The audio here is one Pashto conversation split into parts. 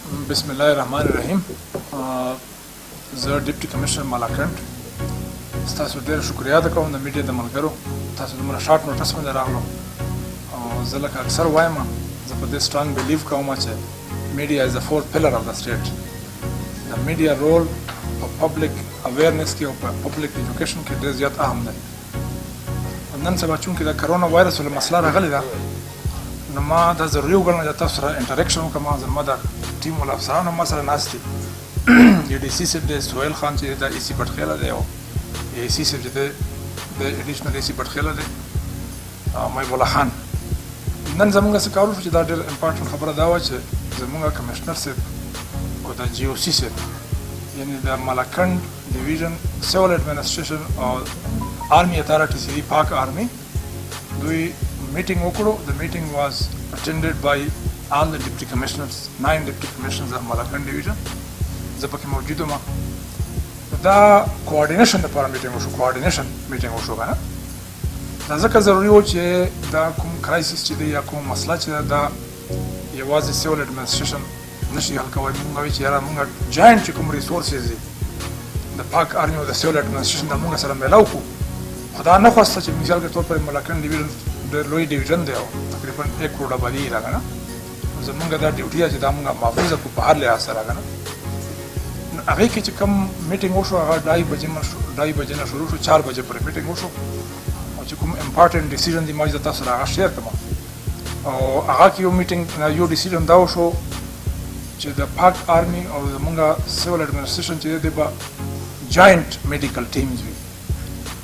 بسم الله الرحمن الرحیم. زه ډیپټي کمشنر مالاکنډ ستاسو ډېر شکریا ادا کوم د میډیا د ملګرو. تاسو دومره شارټ نوټس باندې راغلو او زه لکه اکثر وایم زه په دې سټرانګ بلیف کوم چې میډیا از د فورث پلر اف د سټیټ. د میډیا رول په پبلک اویرنس کې او په پبلک ایجوکیشن کې ډېر زیات اهم دی. نن سبا چونکې د کرونا وایرس له مسله راغلې ده نو ما دا ضروري وګڼله چې تاسو سره انټریکشن وکړم. زما د ټیم ول افسرانو ما سره ناست دي. یو ډي سي صاحب دی، سهیل خان چې د ای سي پټخیله دی، او ای سي صاحب چې دی د ایډیشنل ای سي پټخیله دی، محب الله خان. نن زموږ څه کار وشو چې دا ډېر امپارټنټ خبره دا وه چې زموږ کمشنر صاحب او د جی او سی صاحب یعنې د مالاکنډ ډیویژن سیول ایډمنسټریشن او آرمی اتھارټي چې دي پاک آرمی، دوی meeting وکړو. The meeting was attended by all the deputy commissioners, 9 deputy commissioners of Malakand division. زه پکې موجود وم. دا کوارډینیشن لپاره میټینګ وشو، کوارډینیشن میټینګ وشو که نه. دا ځکه ضروري و چې دا کوم کرایسس چې دی یا کوم مسله چې ده دا یوازې سیول ایډمنسټریشن نشي حل کولی. مونږ وایو چې یاره مونږ جاینټ چې کوم ریسورسز دي د پاک آرمي او د سیول ایډمنسټریشن د مونږ سره میلاو کړو. خو دا نه خواسته چې مثال کے طور پر ملاکنډ ډیویژن ډېر لوی ډیویژن دی او تقریبا 1 کروڑ آبادي یې ده که نه. زمونږ دا ډیوټي ده چې دا مونږ محفوظه کړو په هر لحاظ سره که نه. نو هغې کې چې کوم میټینګ وشو هغه 2:30 بجې نه شروع شو، 4 بجې پورې میټینګ وشو. او چې کوم امپارټنټ ډیسیژن دي ما چې تاسو سره هغه شیر کړم. او هغه کې یو میټینګ یو ډیسیژن دا وشو چې د پاک آرمي او زمونږ سیول ایډمنسټریشن چې دی به جاینټ میډیکل ټیمز وي.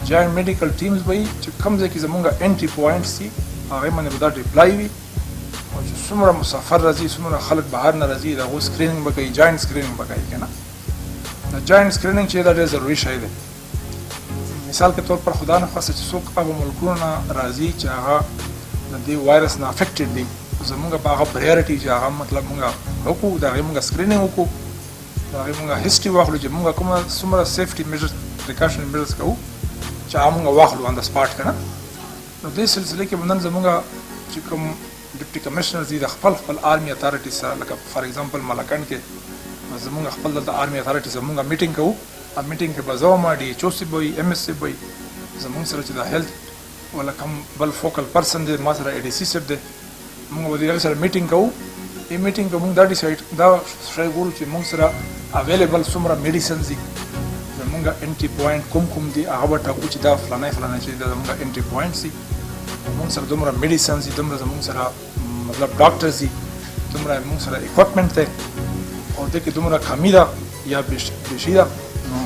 جاینټ میډیکل ټیمز به وي چې کوم ځای کې زمونږ انټري پوینټس دي هغې باندې به دا ډپلای وي. او چې څومره مسافر راځي، څومره خلک بهر نه راځي، د هغو سکرینینګ به کوي، جاینټ سکرینینګ به کوي که نه. د جاینټ سکرینینګ چې دا ډېر ضروري شی دی. مثال کے طور پر خدا نخواسته چې څوک هغه ملکونو نه راځي چې هغه د دې وایرس نه افیکټډ دي، زمونږ به هغه پریارټي چې هغه مطلب مونږ وکړو، د هغې مونږ سکرینینګ وکړو، د هغې مونږ هسټري واخلو چې مونږ کومه څومره سیفټي میجرز پریکاشن میجرز کوو چې هغه مونږ واخلو آن د سپاټ که نه. نو دې سلسله کې به نن زمونږ چې کوم ډپټي کمشنرز دي د خپل آرمي اتھارټي سره، لکه فار ایگزامپل مالاکنډ کې زمونږ خپل دلته آرمي اتھارټي سره مونږ میټینګ کوو. میټینګ کې به زه وم، ډي ایچ او صاحب به وي، ایم ایس صاحب به وي، زمونږ سره چې د هیلث ولا کوم بل فوکل پرسن دی، ما سره ای ډي سی صاحب دی، مونږ به د هغې سره میټینګ کوو. دې میټینګ کې مونږ دا ډیسایډ دا شی ګورو چې مونږ سره اویلیبل څومره میډیسنز دي، زمونږ انټري پوینټ کوم دي هغه به ټاکو چې دا فلانی چې دا زمونږ انټري پوینټس دي. مونږ سره دومره میډیسنز دي، دومره زمونږ سره مطلب ډاکټرز دي، دومره مونږ سره اکوپمنټ دی، او دې کې دومره کمی ده یا بیشي ده. نو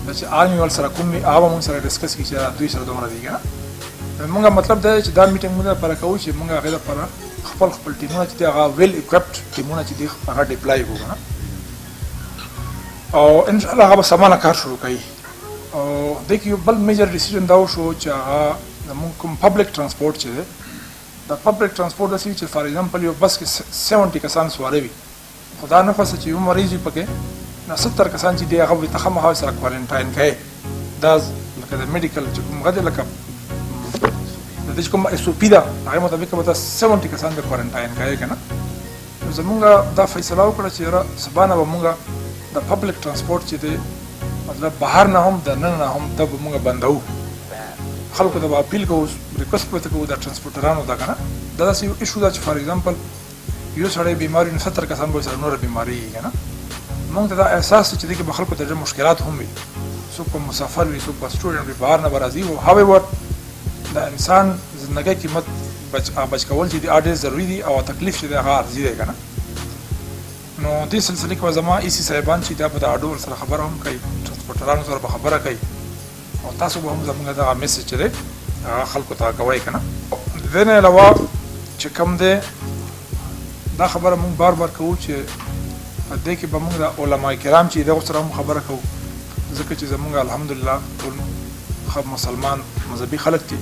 دا چې آرمي ول سره کوم وي هغه به مونږ سره ډسکس کړي چې دوی سره دومره دي که نه. مونږ مطلب دا دی چې دا میټینګ مونږ لپاره کوو چې مونږ هغې لپاره خپل ټیمونه چې دي هغه ویل اکوپډ ټیمونه چې دي هغه ډپلای کړو که نه. او انشاءالله هغه به سمانه کار شروع کوي. او دې کې یو بل میجر ډیسیژن دا وشو چې هغه زموږ کوم پبلک ترانسپورټ چې دی، د پبلک ترانسپورټ داسې وي چې فار ایگزامپل یو بس کې 70 کسان سواره وي، خو دا نه خواسته چې یو مریض وي پکې نو 70 کسان چې دی هغه به ته خامخا سره کوارنټاین کوې. دا لکه د میډیکل چې کوم هغه دی، لکه د دې چې کوم ایس او پي ده هغې مطابق به ته 70 کسان به کوارنټاین کوې که نه. نو زمونږ دا فیصله وکړه چې یاره سبا نه به مونږ د پبلک ترانسپورټ چې دی مطلب بهر نه هم د نن نه هم دا به مونږ بندوو. خلکو ته به اپیل کوو، ریکوست به ورته کوو د ټرانسپورټرانو ته که نه. دا داسې یو ایشو ده چې فار ایگزامپل یو سړی بیمار وي نو 70 کسان به سره نوره بیماري وي که نه. مونږ ته دا احساس چې دې کې به خلکو ته ډېر مشکلات هم وي، څوک به مسافر وي، څوک به سټوډنټ وي، بهر نه به راځي. هاویور د انسان زندګۍ قیمت بچ کول چې دی ډېر ضروري دي، او تکلیف چې دی هغه عرضي دی که نه. نو دې سلسله کې به زما ای سی صاحبان چې دا به د اډو سره خبره هم کوي، ټرانسپورټرانو سره به خبره کوي، او تاسو به هم زموږ دغه میسج چې دی هغه خلکو ته کوئ که نه. د دې نه علاوه چې کوم دی دا خبره مونږ بار کوو چې په دې کې به مونږ د علما کرام چې دغو سره هم خبره کوو، ځکه چې زمونږ الحمدلله ټول مسلمان مذهبي خلک دي.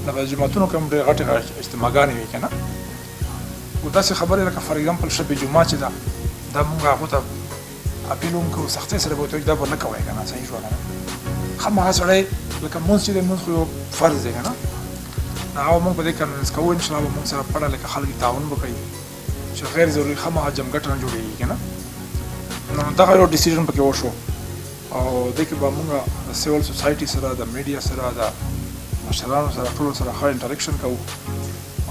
د جوماتونو کې هم ډېرې غټې اجتماعګانې وي که نه. او داسې خبرې لکه فار ایگزامپل شب جمعه چې ده دا مونږ هغو ته اپیل هم کوو، سختۍ سره به ورته وایو دا به نه کوئ که نه، صحیح شوه که نه. خامخا سړی لکه مونځ چې دی مونځ خو یو فرض دی که نه، هغه به مونږ په دې کنوینس کوو. انشاءالله به مونږ سره پړه لکه خلک تعاون به کوي چې غیر ضروري خامخا جمګټ نه جوړېږي که نه. نو دغه یو ډیسیژن پکې وشو او دې کې به مونږ د سیول سوسایټي سره د میډیا سره د مشرانو سره ټولو سره ښه انټریکشن کوو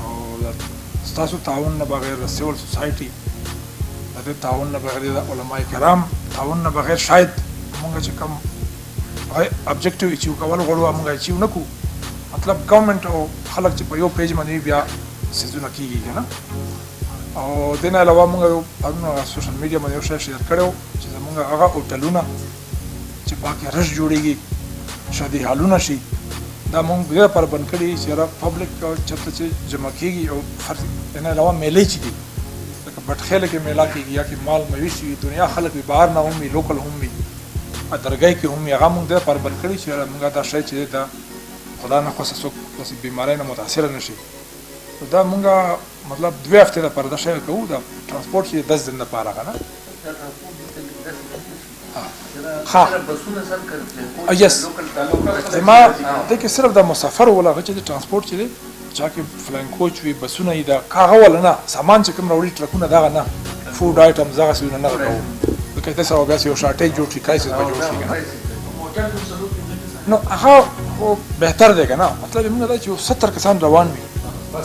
او ستاسو تعاون نه بغیر د سیول سوسایټي د دې تعاون نه بغیر د علما کرام تعاون نه بغیر شاید مونږ چې کوم ابجیکټیو اچیو کول غواړو مونږ اچیو نه کوو. مطلب ګورنمنټ او خلک چې په یو پیج باندې بیا څیزونه کېږي که نه. او دې نه علاوه مونږ یو پرون سوشل میډیا باندې یو شی شیر کړی و چې زمونږ هغه هوټلونه چې پاکې رش جوړېږي شادي حالونه شي دا مونږ دې لپاره بند کړي چې یاره پبلک چېرته چې جمع کېږي او دې نه علاوه میلې چې دي لکه بټخیله کې میله کېږي یا کې مال مویشي وي دنیا خلک وي بهر نه هم وي لوکل هم وي درګۍ کې هم وي هغه مونږ دې لپاره بند کړي چې مونږ دا شی چې دا خدا نه خواسته څوک داسې بیمارۍ نه متاثره نه شي. دا مونږ مطلب 2 هفتې لپاره دا شی کوو د ټرانسپورټ چې 10 دن لپاره که نه. ها یس زما دې کې صرف د مسافر ولا هغه چې د ټرانسپورټ چې دی چا کې فلاین کوچ وي بسونه یې د کاغه ولا نه سامان چې کوم راوړي ټرکونه دغه نه فوډ آیټمز دغه څیزونه نه کوو ځکه داسې او بیا یو شارټیج جوړ شي کرایسس به جوړ شي که نه. نو هغه خو بهتر دی که نه. مطلب یې مونږ دا چې 70 کسان روان وي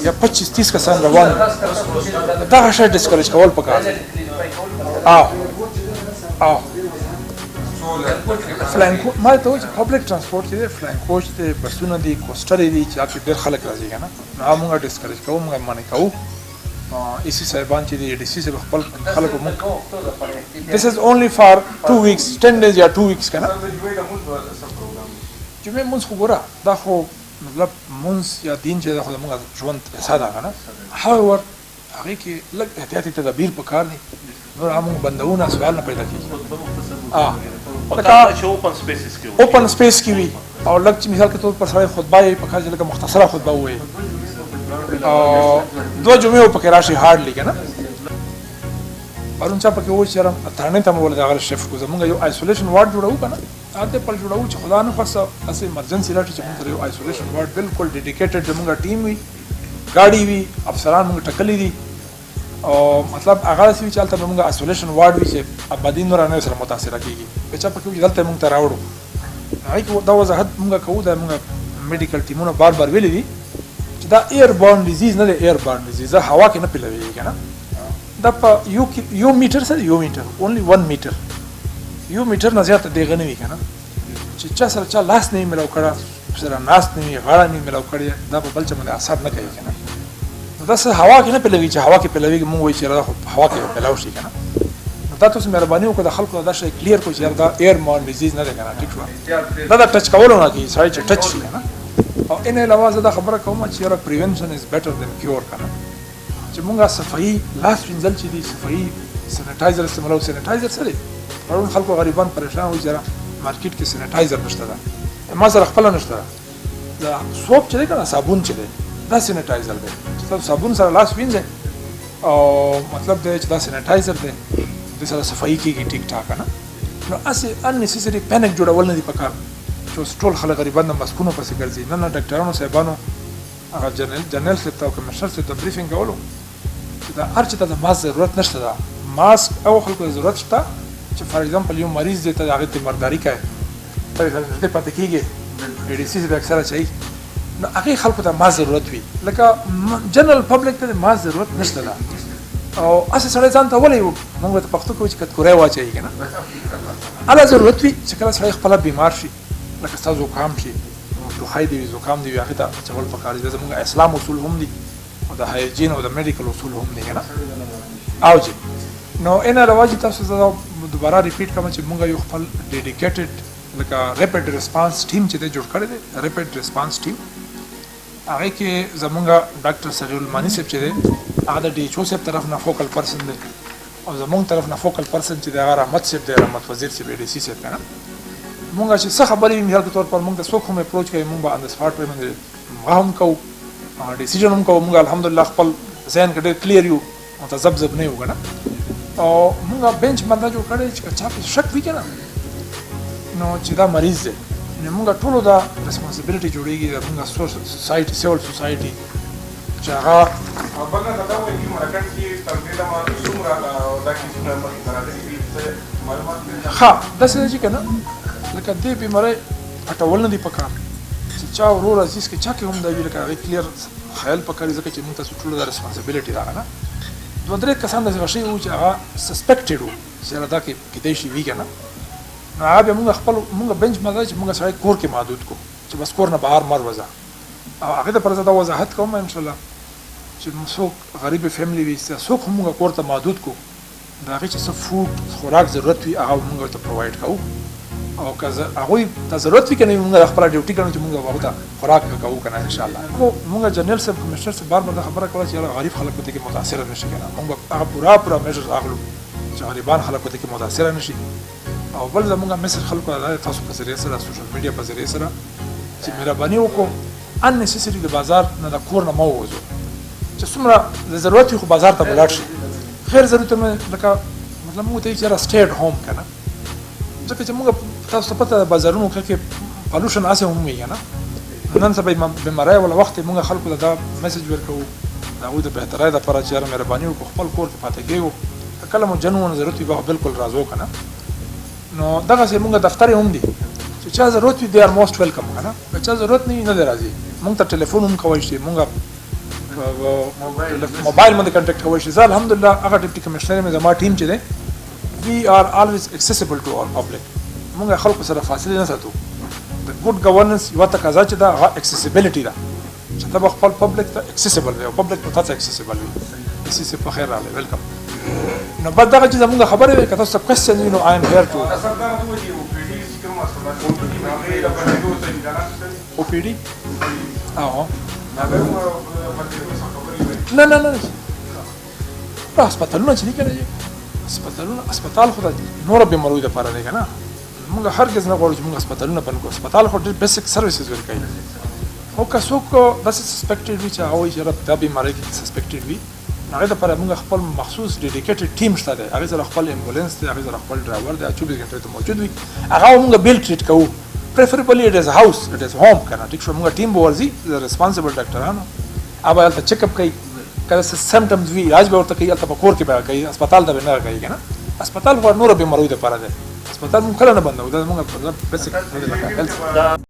یا 25-30 کسان روان وي دغه شی ډسکریج کول پکار دی. فلاین کوچ ما ته وایي چې پبلک ټرانسپورټ چې دی فلاین کوچ دی بسونه دي کوسټرې دي چې هغه ډېر خلک راځي که نه. نو هغه مونږ ډسکریج کوو مونږ منع کوو. ایسي صاحبان چې دي ډي سي صاحب خپل خلکو مونږ دس از اونلی فار 2 ویکس 10 ډیز یا 2 ویکس که نه. جمعې مونځ خو ګوره دا خو مطلب مونځ یا دین چې دا خو زموږ ژوند حصه ده که نه. هاویور هغې کې لږ احتیاطي تدابیر پکار دي نور هغه مونږ بندونه سوال نه پیدا کېږي. اوپن سپیس کې وي او لږ چې مثال کے طور پر سړی خطبه یې پکار چې لکه مختصره خطبه ووایي او 2 جمعې پکې راشي هارډلی که نه. پرون چا پکې وایي چې یاره ترانې ته مو ولې دغه شفټ کړو زمونږ یو آیسولیشن وارډ جوړوو که نه هلته پل جوړوو چې خدا نه خواسته داسې ایمرجنسي راشي چې مونږ سره یو آیسولیشن وارډ بالکل ډیډیکیټډ زمونږ ټیم وي ګاډي وي افسران مونږ ټکلي دي او مطلب هغه داسې وي چې هلته به مونږ آیسولیشن وارډ وي چې آبادي نور نه سره متاثره کېږي. که چا پکې وي چې دلته مونږ ته راوړو هغې کې دا وضاحت مونږ کوو دا مونږ میډیکل ټیمونه بار بار ویلي دي چې دا ایر بورن ډیزیز نه دی ایر بورن ډیزیز دا هوا کې نه پیلوېږي که نه. دا په یو میټر سره یو میټر اونلی 1 میټر یو میټر نه زیاته دیغه نه وي که نه چې چا سره چا لاس نه وي میلاو کړی سره ناست نه وي غاړه نه وي میلاو کړې دا په بل چا باندې اثر نه کوي که نه. نو دا څه هوا کې نه پیلوي چې هوا کې پیلوېږي مونږ وایو چې دا خو هوا کې پیلاو شي که نه. نو دا تاسو مهرباني وکړه د خلکو دا شی کلیر کړو چې دا ایر بورن ډیزیز نه دی که نه. ټیک شوه دا د ټچ کولو نه کېږي سړی چې ټچ شي که نه. او ان علاوه زه دا خبره کوم چې یاره پریونشن از بیټر دین کیور که نه چې مونږ صفایي لاس وینځل چې دي صفایي سینیټایزر استعمالو. سینیټایزر څه دی پرون خلکو غریبان پریشان وي چې یاره مارکیټ کې سینیټایزر نشته ده ما سره خپله نشته ده. دا سوپ چې دی که نه صابون چې دی دا سینیټایزر دی چې تاسو صابون سره لاس وینځئ او مطلب دی چې دا سینیټایزر دی دې سره صفایي کېږي ټیک ټاک نه. نو هسې اننیسیسري پینک جوړول نه دي پکار چې اوس ټول خلک غریبان د ماسکونو پسې ګرځي. نه ډاکټرانو صاحبانو هغه جنرال صاحب ته او کمشنر صاحب ته بریفینګ کولو چې دا هر چېته د ماسک ضرورت نشته ده. ماسک او خلکو ته ضرورت شته چې فار ایگزامپل یو مریض دی ته د هغې تیمارداري کوي ته نږدې پاتې کېږي ای ډي سی صاحب اکثره چایي نو هغې خلکو ته ماسک ضرورت وي لکه جنرال پبلک ته د ماسک ضرورت نشته ده. او هسې سړی ځان ته ولې مونږ ورته پښتو کوو چې کتکوری واچوي که نه هله ضرورت وي چې کله سړی خپله بیمار شي لکه ستا زکام شي ټوخی دی وي زکام دی وي هغې ته اچول پکار دي. دا زموږ اسلام اصول هم دي او د هایجین او د میډیکل اصول هم دي که نه. او جي نو ان علاوه چې تاسو زه دوباره ریپیټ کوم چې مونږ یو خپل ډیډیکیټډ لکه ریپډ ریسپانس ټیم چې دی جوړ کړی دی ریپډ ریسپانس ټیم هغې کې زمونږ ډاکټر صغیر الماني صاحب چې دی هغه د ډي ایچ او صاحب طرف نه فوکل پرسن دی او زمونږ طرف نه فوکل پرسن چې دی هغه رحمت صاحب دی رحمت وزیر صاحب ای ډي سی صاحب که نه. مونږ چې څه خبرې وي مثال کے طور پر مونږ ته څوک هم اپروچ کوي مونږ به آن د سپاټ باندې هغه هم کوو ډیسیژن هم کوو. مونږ الحمدلله خپل ذهن کې ډېر کلیر یو متذبذب نه یو که نه. او مونږ بینچ باندې جوړ کړی چې چا پې شک وي که نه نو چې دا مریض دی نو مونږ ټولو دا ریسپانسبیلټي جوړېږي د مونږ سوسایټي سیول سوسایټي چې هغه بل نه دا وایي چې مرکز کې تر دې دمه څومره دا کیسونه مخې ته راغلي دي معلومات لري ښه داسې ده چې که نه لکه دې بیمارۍ پټول نه دي پکار چې چا ورور عزیز کې چا کې هم دا وي لکه هغې کلیر خیال پکار ځکه چې موږ تاسو ټولو دا ریسپانسبلټي راغله نه دوه درې کسان داسې غشي وو چې هغه سسپیکټډ وو چې یاره دا کیدای شي وي که نه نو هغه بیا مونږ بنچ ماده چې مونږ سړی کور کې محدود کو چې بس کور نه بهر مر وځه او هغې دپاره زه دا وضاحت کوم انشاءالله چې څوک غریب فیملی وي څوک هم مونږ کور ته محدود کو د هغې چې څه فوډ خوراک ضرورت وي هغه مونږ ورته پرووایډ کوو او که هغوی ته ضرورت وي که نه وي مونږ خپله ډیوټي ګڼو چې مونږ هغو ته خوراک کوو که نه انشاءالله خو مونږ جنرال صاحب کمشنر صاحب بار بار دا خبره کوله چې یاره غریب خلک په دې کې متاثره نه شي که نه مونږ به هغه پوره میژرز اخلو چې غریبان خلک په دې کې متاثره نه شي او بل زمونږ میسج خلکو ته دا تاسو په ذریعه سره سوشل میډیا په ذریعه سره چې مهرباني وکړو ان نیسیسري د بازار نه د کور نه مه ووځو چې څومره د ضرورت وي خو بازار ته به لاړ شي غیر ضروري لکه مطلب موږ ته یې چې یاره سټی اټ هوم که نه ځکه چې موږ تاسو ته پته د بازارونو کې پالوشن هسې هم وي که نه نن سبا بیمارۍ والا وخت یې موږ خلکو ته دا میسج ورکوو د هغوی د بهترۍ دپاره چې یاره مهرباني وکړو خپل کور کې پاتې کېږو که کله مو جنون ضرورت وي به بالکل راځو که نه نو دغسې مونږ دفتر هم دي چې چا ضرورت وي دی آر موسټ ویلکم که نه که چا ضرورت نه وي نه دی راځي مونږ ته ټلیفون هم کولی شي مونږ موبایل باندې کنټیکټ کولی شي زه الحمدلله هغه ډپټي کمشنر یم زما ټیم چې دی وی آر آلویز اکسیسیبل ټو آل پبلک مونږ خلکو سره فاصلې نه ساتو د ګډ ګورننس یوه تقاضا چې ده هغه اکسیسیبلیټي ده چې ته به خپل پبلک ته اکسیسیبل وي او پبلک به تا ته اکسیسیبل وي اسی سے په خیر راغلی ویلکم نو بعد دغه چې زمونږ خبرې وي که تاسو ته کوېسچن وي نو آی ایم هیر ټو او پی ډي نه هسپتالونه چې دي که نه هسپتال خو د نوره بیماریو دپاره دی که نه مونږ هرګز نه غواړو چې مونږ هسپتالونه بند کړو هسپتال خو ډېر بیسک سروسز ورکوي خو که څوک داسې سسپیکټډ وي چې هغه وایي چې یاره دا بیمارۍ کې سسپیکټډ وي هغې دپاره مونږ خپل مخصوص ډیډیکیټډ ټیم شته دی هغې سره خپل امبولینس دی هغې سره خپل ډرایور دی 24 ګنټې ته موجود وي هغه مونږ بیل ټریټ کوو پریفریبلی اټ از هاوس اټ از هوم که نه ټیک شو مونږ ټیم به ورځي د ریسپانسبل ډاکټرانو هغه به هلته چیک اپ کوي که څه سمټمز وي علاج به ورته کوي هلته په کور کې به کوي هسپتال ته به نه کوي که نه هسپتال خو نوره بیماریو دپاره دی هسپتال مونږ کله نه بندوو دا زمونږ بیسک